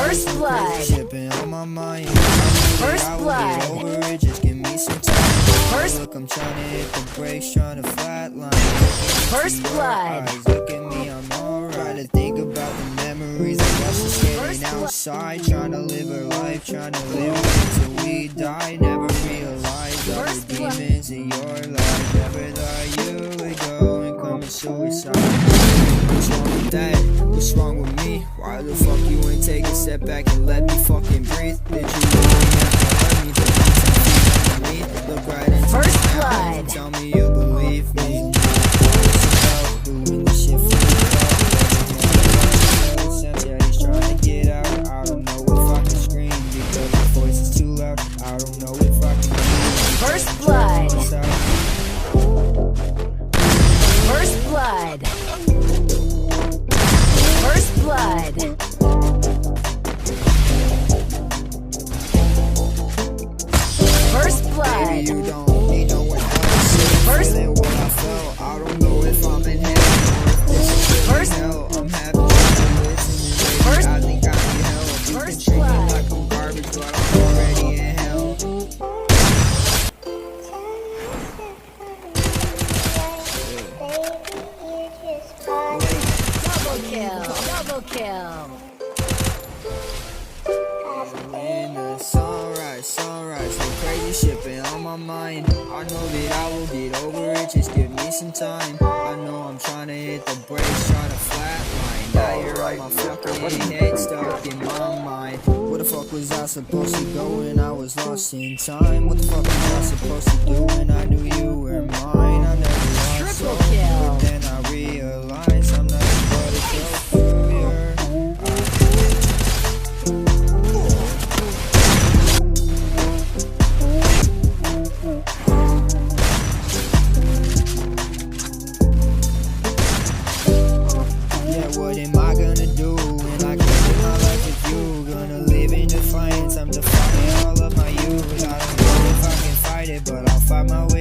First blood. Shipping on my mind. First blood. Over it, just give me some time. Look, I'm trying to hit the brakes, trying to flatline. First blood. Look at me, I'm alright. Try to think about the memories of us just standing outside, trying to live our life, trying to live until we die. Never realized all the demons in your life. Never thought you would go and commit suicide. What's wrong with that? What's wrong with me? Why the fuck you ain't take a step back and let me fucking breathe? Did you really have to hurt me to put some feet on me? Look right into First my eyes blood. and tell me you believe me. Doing this shit for the sense, yeah, he's trying to get out. I don't know if I can scream because my voice is too loud. I don't know if I can breathe. First blood. First blood. First blood. First blood. Baby, you don't need no one else. First. Feeling what I felt. I don't know if I'm in hell. First. Hell, I'm happy. First. I think I need help. You can First treat me blood. like I'm garbage, but I'm already in hell. Double kill. Double kill. In the sunrise, no crazy shit been on my mind. I know that I will get over it, just give me some time. I know I'm trying to hit the brakes, trying to flatline. Now you're on my fucking head, stuck in my mind. What the fuck was I supposed to go when I was lost in time? What the fuck was I supposed to do when I knew you were mine? I never lost Triple hope, kill. but then I realized I'm nothing but a joke from your What am I gonna do when I can live my life with you? Gonna live in defiance, I'm defying all of my youth. I don't know if I can fight it, but I'll fight my way